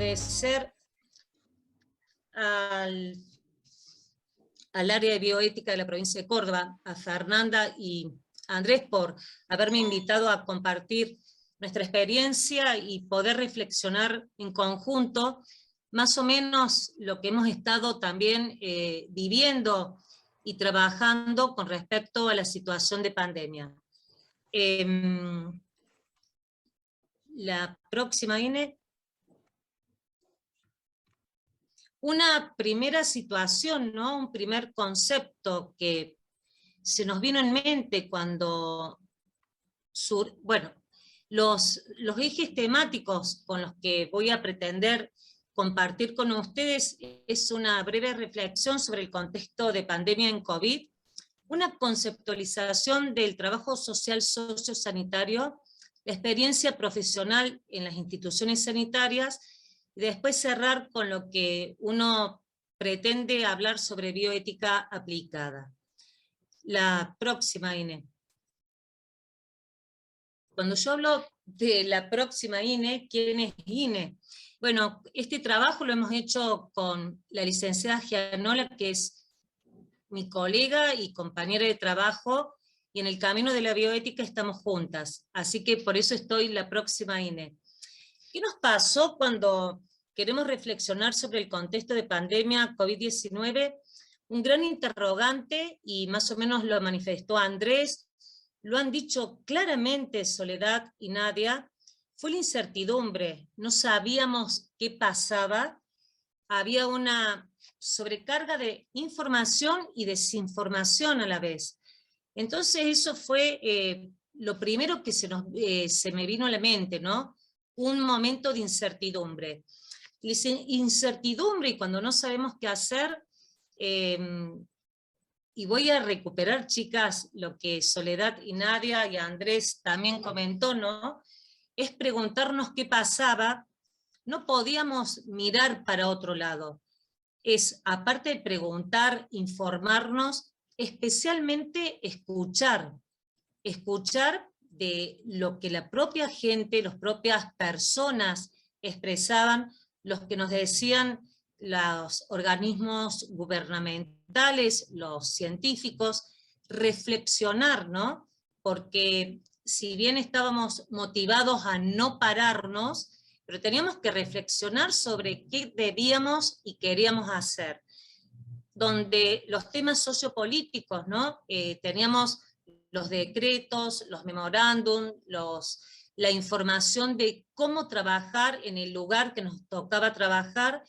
agradecer al área de bioética de la provincia de Córdoba, a Fernanda y a Andrés por haberme invitado a compartir nuestra experiencia y poder reflexionar en conjunto más o menos lo que hemos estado también viviendo y trabajando con respecto a la situación de pandemia. La próxima, Ine. Una primera situación, ¿no? Un primer concepto que se nos vino en mente cuando, bueno, los ejes temáticos con los que voy a pretender compartir con ustedes es una breve reflexión sobre el contexto de pandemia en COVID, una conceptualización del trabajo social sociosanitario, la experiencia profesional en las instituciones sanitarias, y después cerrar con lo que uno pretende hablar sobre bioética aplicada. La próxima, Ine. Cuando yo hablo de la próxima Ine, ¿quién es Ine? Bueno, este trabajo lo hemos hecho con la licenciada Gianola, que es mi colega y compañera de trabajo, y en el camino de la bioética estamos juntas, así que por eso estoy la próxima Ine. ¿Qué nos pasó cuando queremos reflexionar sobre el contexto de pandemia COVID-19? Un gran interrogante, y más o menos lo manifestó Andrés, lo han dicho claramente Soledad y Nadia, fue la incertidumbre, no sabíamos qué pasaba, había una sobrecarga de información y desinformación a la vez. Entonces eso fue lo primero que se me vino a la mente, ¿no? Un momento de incertidumbre. Incertidumbre, y cuando no sabemos qué hacer, y voy a recuperar, chicas, lo que Soledad y Nadia y Andrés también comentó, ¿no? Es preguntarnos qué pasaba, no podíamos mirar para otro lado. Es, aparte de preguntar, informarnos, especialmente escuchar de lo que la propia gente, las propias personas expresaban, los que nos decían los organismos gubernamentales, los científicos, reflexionar, ¿no? Porque si bien estábamos motivados a no pararnos, pero teníamos que reflexionar sobre qué debíamos y queríamos hacer. Donde los temas sociopolíticos, ¿no? Teníamos los decretos, los memorándum, la información de cómo trabajar en el lugar que nos tocaba trabajar,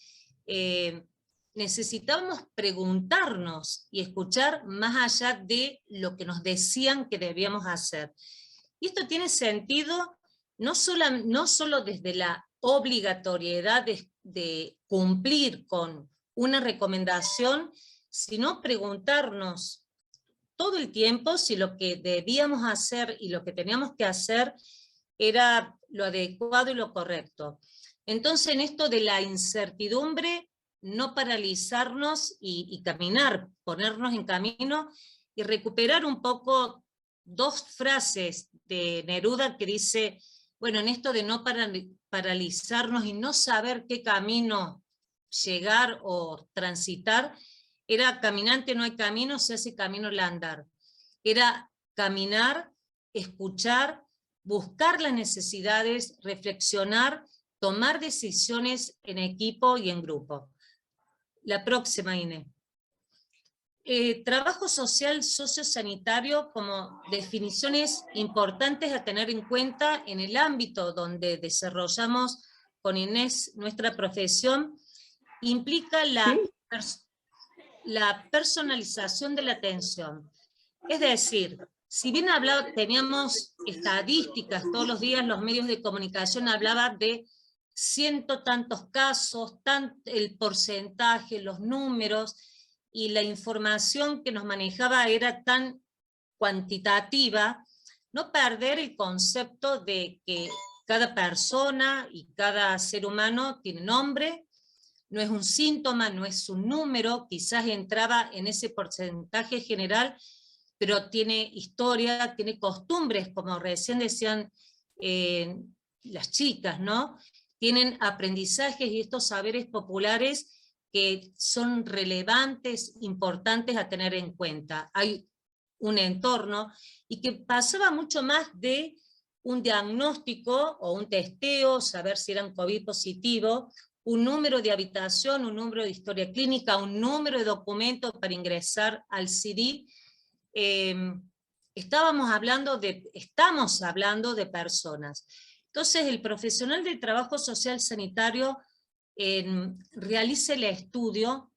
necesitábamos preguntarnos y escuchar más allá de lo que nos decían que debíamos hacer. Y esto tiene sentido no solo desde la obligatoriedad de cumplir con una recomendación, sino preguntarnos todo el tiempo si lo que debíamos hacer y lo que teníamos que hacer era lo adecuado y lo correcto. Entonces, en esto de la incertidumbre, no paralizarnos y caminar, ponernos en camino y recuperar un poco dos frases de Neruda que dice, bueno, en esto de no paralizarnos y no saber qué camino llegar o transitar, era caminante no hay camino, se hace camino al andar. Era caminar, escuchar, buscar las necesidades, reflexionar, tomar decisiones en equipo y en grupo. La próxima, Ine. Trabajo social sociosanitario como definiciones importantes a tener en cuenta en el ámbito donde desarrollamos con Inés nuestra profesión, implica la personalización de la atención. Es decir, si bien teníamos estadísticas, todos los días los medios de comunicación hablaban de ciento tantos casos, el porcentaje, los números, y la información que nos manejaba era tan cuantitativa, no perder el concepto de que cada persona y cada ser humano tiene nombre, no es un síntoma, no es un número, quizás entraba en ese porcentaje general, pero tiene historia, tiene costumbres, como recién decían las chicas, ¿no? tienen aprendizajes y estos saberes populares que son relevantes, importantes a tener en cuenta. Hay un entorno, y que pasaba mucho más de un diagnóstico o un testeo, saber si eran COVID positivo, un número de habitación, un número de historia clínica, un número de documento para ingresar al CD. Estamos hablando de personas. Entonces, el profesional de trabajo social sanitario realiza el estudio,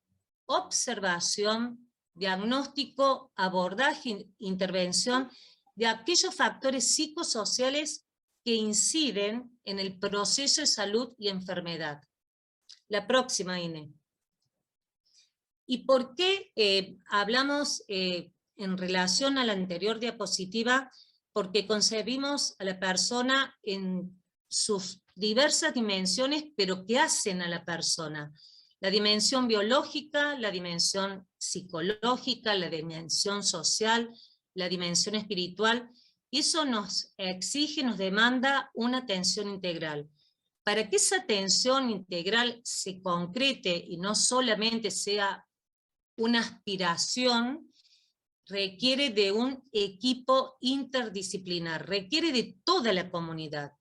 observación, diagnóstico, abordaje, intervención de aquellos factores psicosociales que inciden en el proceso de salud y enfermedad. La próxima, Ine. ¿Y por qué hablamos en relación a la anterior diapositiva? Porque concebimos a la persona en sus diversas dimensiones, pero que hacen a la persona. La dimensión biológica, la dimensión psicológica, la dimensión social, la dimensión espiritual, y eso nos exige, nos demanda una atención integral. Para que esa atención integral se concrete y no solamente sea una aspiración, requiere de un equipo interdisciplinar, requiere de toda la comunidad.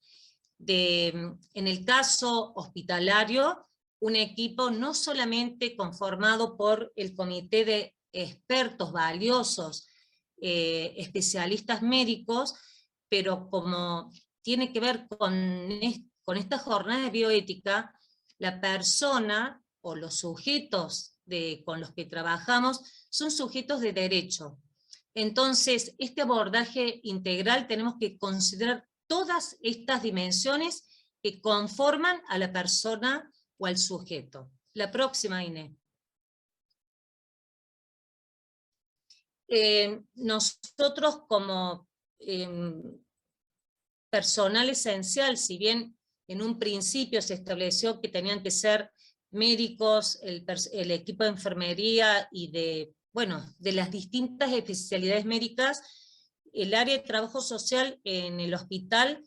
En el caso hospitalario, un equipo no solamente conformado por el comité de expertos valiosos, especialistas médicos, pero como tiene que ver con esta jornada de bioética, la persona o los sujetos con los que trabajamos son sujetos de derecho. Entonces, este abordaje integral tenemos que considerar todas estas dimensiones que conforman a la persona o al sujeto. La próxima, Inés. Nosotros como personal esencial, si bien en un principio se estableció que tenían que ser médicos, el equipo de enfermería y de las distintas especialidades médicas, el área de trabajo social en el hospital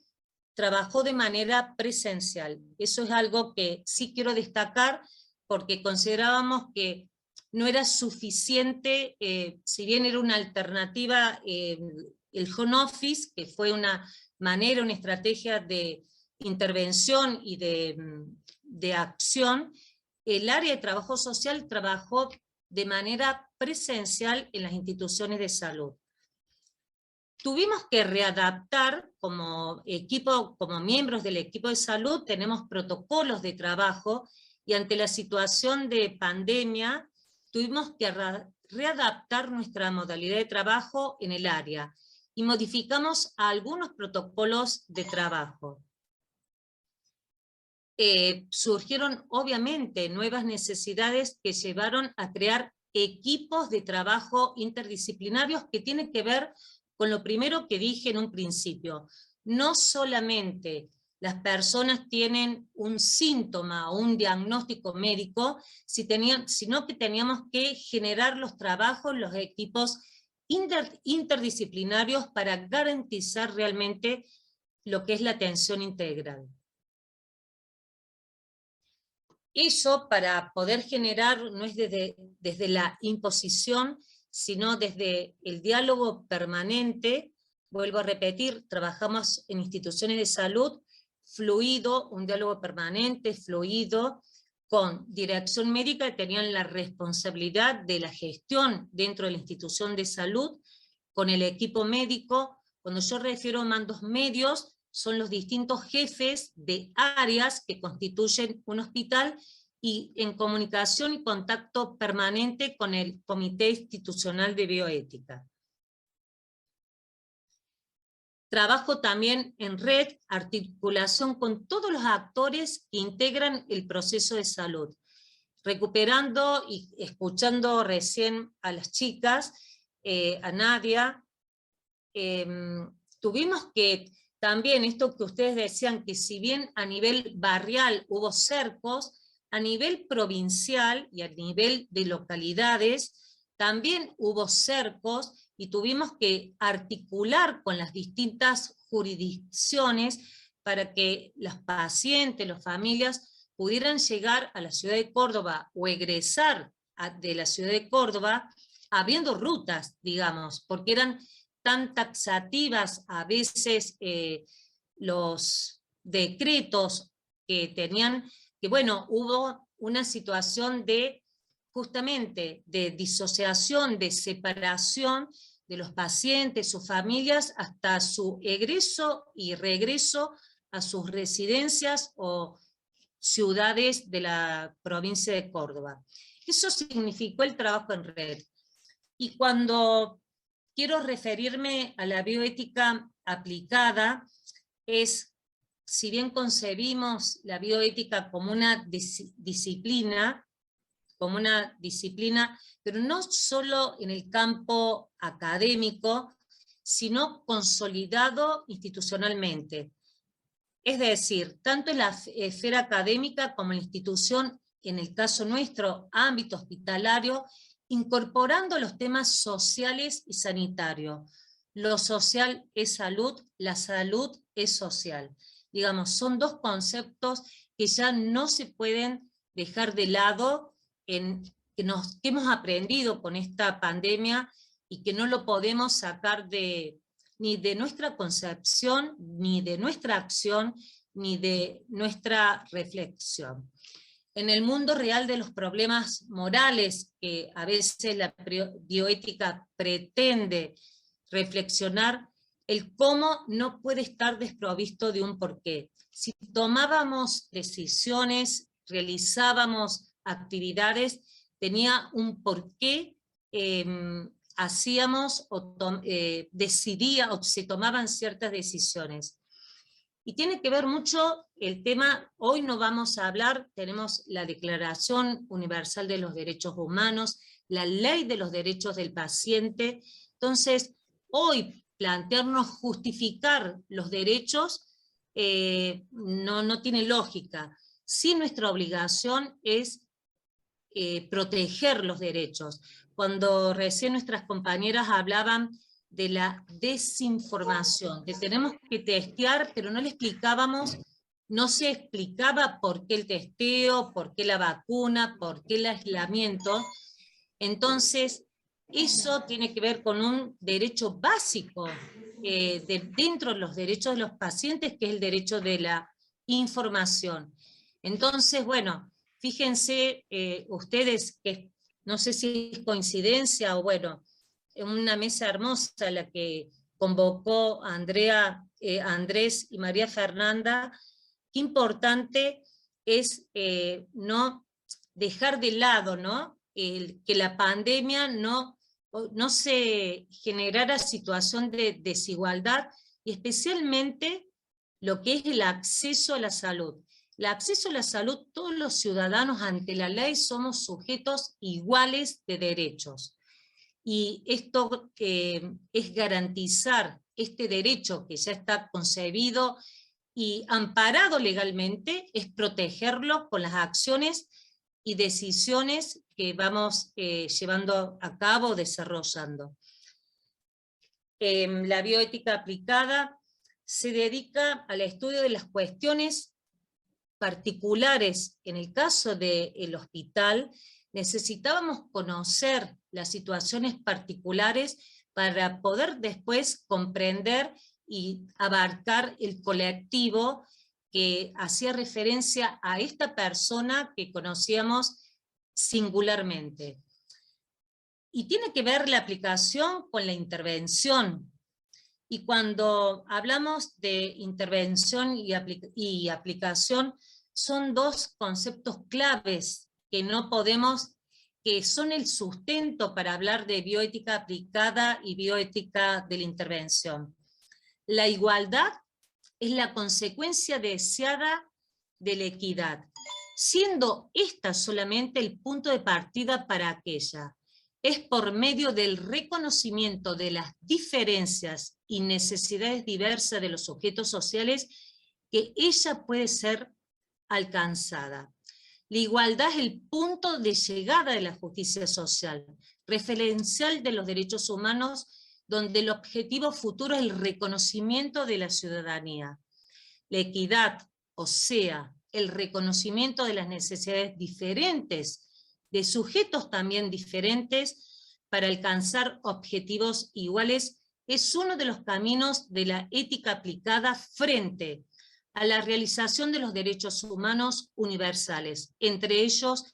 trabajó de manera presencial. Eso es algo que sí quiero destacar, porque considerábamos que no era suficiente, si bien era una alternativa, el home office, que fue una manera, una estrategia de intervención y de acción, el área de trabajo social trabajó de manera presencial en las instituciones de salud. Tuvimos que readaptar como equipo, como miembros del equipo de salud, tenemos protocolos de trabajo, y ante la situación de pandemia, tuvimos que readaptar nuestra modalidad de trabajo en el área, y modificamos algunos protocolos de trabajo. Surgieron obviamente nuevas necesidades que llevaron a crear equipos de trabajo interdisciplinarios que tienen que ver con lo primero que dije en un principio. No solamente las personas tienen un síntoma o un diagnóstico médico, sino que teníamos que generar los trabajos, los equipos interdisciplinarios para garantizar realmente lo que es la atención integral. Eso, para poder generar, no es desde la imposición, sino desde el diálogo permanente. Vuelvo a repetir, trabajamos en instituciones de salud, fluido, un diálogo permanente, fluido, con dirección médica, que tenían la responsabilidad de la gestión dentro de la institución de salud, con el equipo médico. Cuando yo refiero a mandos medios, son los distintos jefes de áreas que constituyen un hospital, y en comunicación y contacto permanente con el Comité Institucional de Bioética. Trabajo también en red, articulación con todos los actores que integran el proceso de salud. Recuperando y escuchando recién a las chicas, a Nadia, tuvimos que también, esto que ustedes decían, que si bien a nivel barrial hubo cercos, a nivel provincial y a nivel de localidades también hubo cercos, y tuvimos que articular con las distintas jurisdicciones para que los pacientes, las familias, pudieran llegar a la ciudad de Córdoba o egresar de la ciudad de Córdoba, habiendo rutas, digamos, porque eran tan taxativas a veces los decretos que tenían, que bueno, hubo una situación de justamente de disociación, de separación de los pacientes, sus familias, hasta su egreso y regreso a sus residencias o ciudades de la provincia de Córdoba. Eso significó el trabajo en red. Y cuando quiero referirme a la bioética aplicada, es, si bien concebimos la bioética como una disciplina, pero no solo en el campo académico, sino consolidado institucionalmente. Es decir, tanto en la esfera académica como en la institución, en el caso nuestro, ámbito hospitalario, incorporando los temas sociales y sanitarios. Lo social es salud, la salud es social. Digamos, son dos conceptos que ya no se pueden dejar de lado, que hemos aprendido con esta pandemia y que no lo podemos sacar ni de nuestra concepción, ni de nuestra acción, ni de nuestra reflexión. En el mundo real de los problemas morales, que a veces la bioética pretende reflexionar, el cómo no puede estar desprovisto de un porqué. Si tomábamos decisiones, realizábamos actividades, tenía un porqué, hacíamos o decidía o se tomaban ciertas decisiones. Y tiene que ver mucho el tema, hoy no vamos a hablar, tenemos la Declaración Universal de los Derechos Humanos, la Ley de los Derechos del Paciente. Entonces, hoy plantearnos justificar los derechos no tiene lógica. Sí, nuestra obligación es proteger los derechos. Cuando recién nuestras compañeras hablaban de la desinformación, que tenemos que testear, pero no le explicábamos, no se explicaba por qué el testeo, por qué la vacuna, por qué el aislamiento. Entonces, eso tiene que ver con un derecho básico dentro de los derechos de los pacientes, que es el derecho de la información. Entonces, bueno, fíjense ustedes que no sé si es coincidencia o bueno, una mesa hermosa la que convocó Andrea, Andrés y María Fernanda. Qué importante es no dejar de lado, ¿no? Que la pandemia no se generara situación de desigualdad, y especialmente lo que es el acceso a la salud. El acceso a la salud, todos los ciudadanos ante la ley somos sujetos iguales de derechos. Y esto es garantizar este derecho que ya está concebido y amparado legalmente, es protegerlo con las acciones y decisiones que vamos llevando a cabo, desarrollando. La bioética aplicada se dedica al estudio de las cuestiones particulares. En el caso del hospital, necesitábamos conocer las situaciones particulares para poder después comprender y abarcar el colectivo que hacía referencia a esta persona que conocíamos singularmente. Y tiene que ver la aplicación con la intervención. Y cuando hablamos de intervención y aplicación, son dos conceptos claves que no podemos, que son el sustento para hablar de bioética aplicada y bioética de la intervención. La igualdad es la consecuencia deseada de la equidad, siendo esta solamente el punto de partida para aquella. Es por medio del reconocimiento de las diferencias y necesidades diversas de los sujetos sociales que ella puede ser alcanzada. La igualdad es el punto de llegada de la justicia social, referencial de los derechos humanos, donde el objetivo futuro es el reconocimiento de la ciudadanía. La equidad, o sea, el reconocimiento de las necesidades diferentes, de sujetos también diferentes, para alcanzar objetivos iguales, es uno de los caminos de la ética aplicada frente a la realización de los derechos humanos universales, entre ellos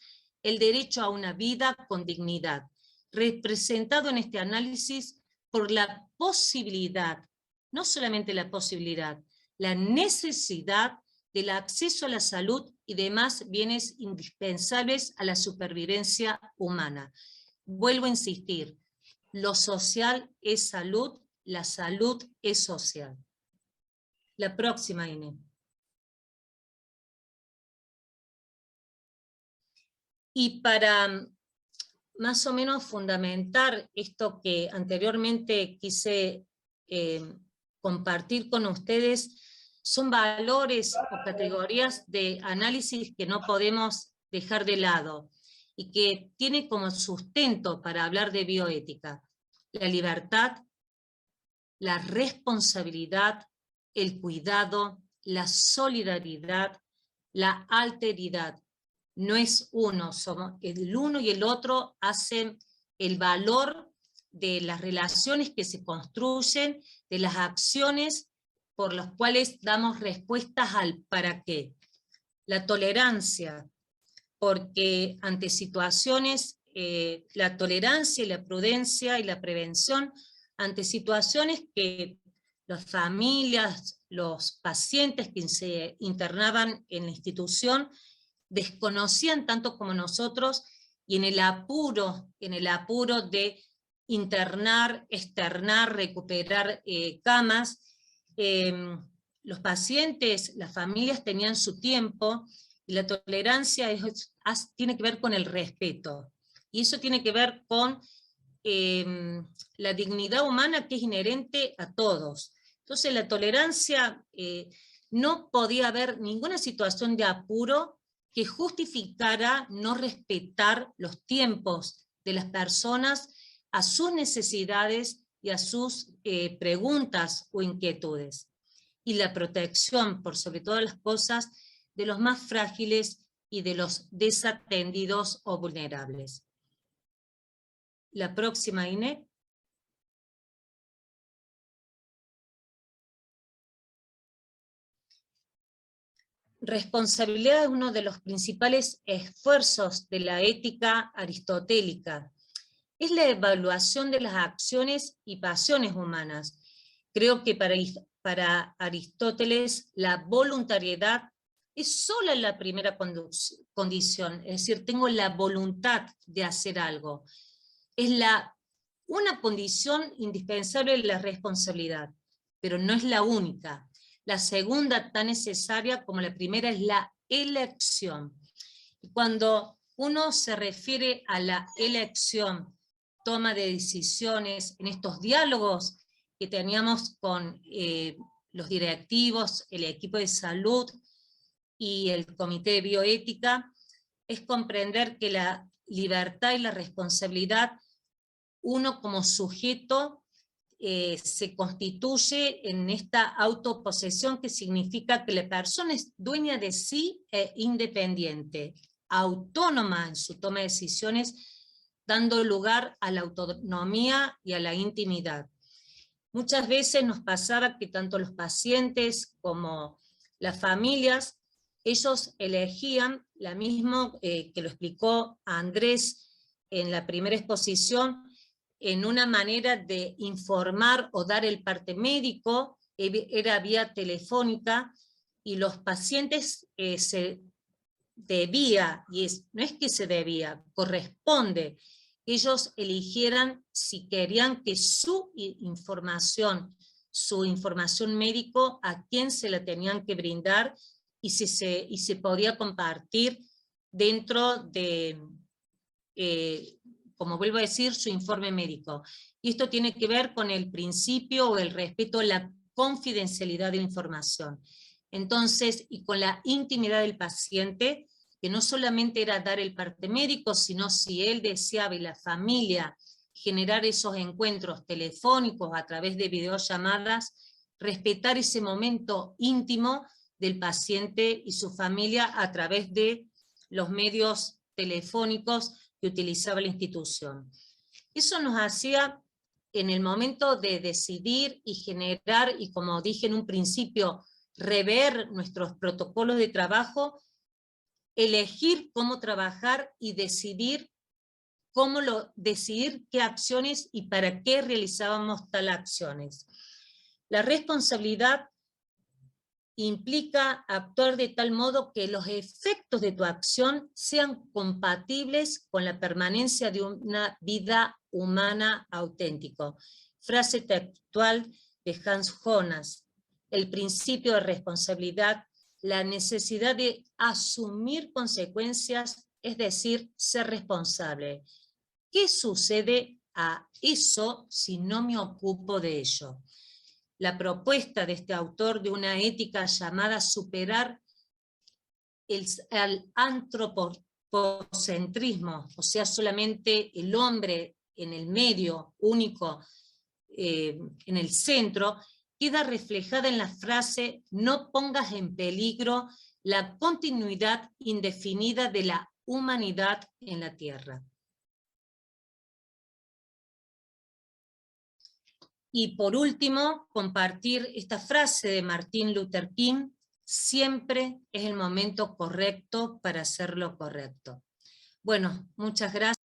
el derecho a una vida con dignidad, representado en este análisis por la posibilidad, no solamente la posibilidad, la necesidad del acceso a la salud y demás bienes indispensables a la supervivencia humana. Vuelvo a insistir, lo social es salud, la salud es social. La próxima, Inés. Y para más o menos fundamentar esto que anteriormente quise compartir con ustedes, son valores o categorías de análisis que no podemos dejar de lado y que tiene como sustento para hablar de bioética: la libertad, la responsabilidad, el cuidado, la solidaridad, la alteridad. No es uno, somos el uno y el otro hacen el valor de las relaciones que se construyen, de las acciones por las cuales damos respuestas al para qué. La tolerancia, porque ante situaciones, la tolerancia y la prudencia y la prevención, ante situaciones que las familias, los pacientes que se internaban en la institución, desconocían tanto como nosotros, y en el apuro de internar, externar, recuperar camas, los pacientes, las familias tenían su tiempo, y la tolerancia tiene que ver con el respeto, y eso tiene que ver con la dignidad humana que es inherente a todos. Entonces la tolerancia, no podía haber ninguna situación de apuro que justificara no respetar los tiempos de las personas a sus necesidades y a sus preguntas o inquietudes. Y la protección, por sobre todas las cosas, de los más frágiles y de los desatendidos o vulnerables. La próxima, Inés. Responsabilidad es uno de los principales esfuerzos de la ética aristotélica. Es la evaluación de las acciones y pasiones humanas. Creo que para Aristóteles la voluntariedad es sola la primera condición, es decir, tengo la voluntad de hacer algo. Es una condición indispensable de la responsabilidad, pero no es la única. La segunda, tan necesaria como la primera, es la elección. Y cuando uno se refiere a la elección, toma de decisiones, en estos diálogos que teníamos con los directivos, el equipo de salud y el comité de bioética, es comprender que la libertad y la responsabilidad, uno como sujeto se constituye en esta autoposesión, que significa que la persona es dueña de sí e independiente, autónoma en su toma de decisiones, dando lugar a la autonomía y a la intimidad. Muchas veces nos pasaba que tanto los pacientes como las familias, ellos elegían, la mismo que lo explicó Andrés en la primera exposición, en una manera de informar o dar el parte médico, era vía telefónica, y los pacientes se debía, y no es que se debía, corresponde, ellos eligieran si querían que su información médico, a quién se la tenían que brindar, y se podía compartir dentro de, como vuelvo a decir, su informe médico. Y esto tiene que ver con el principio o el respeto a la confidencialidad de la información. Entonces, y con la intimidad del paciente, que no solamente era dar el parte médico, sino si él deseaba y la familia generar esos encuentros telefónicos a través de videollamadas, respetar ese momento íntimo del paciente y su familia a través de los medios telefónicos que utilizaba la institución. Eso nos hacía, en el momento de decidir y generar, y como dije en un principio, rever nuestros protocolos de trabajo, elegir cómo trabajar y decidir decidir qué acciones y para qué realizábamos tal acciones. La responsabilidad implica actuar de tal modo que los efectos de tu acción sean compatibles con la permanencia de una vida humana auténtica. Frase textual de Hans Jonas: el principio de responsabilidad, la necesidad de asumir consecuencias, es decir, ser responsable. ¿Qué sucede a eso si no me ocupo de ello? La propuesta de este autor de una ética llamada superar el antropocentrismo, o sea, solamente el hombre en el medio, único, en el centro, queda reflejada en la frase: no pongas en peligro la continuidad indefinida de la humanidad en la Tierra. Y por último, compartir esta frase de Martin Luther King: siempre es el momento correcto para hacer lo correcto. Bueno, muchas gracias.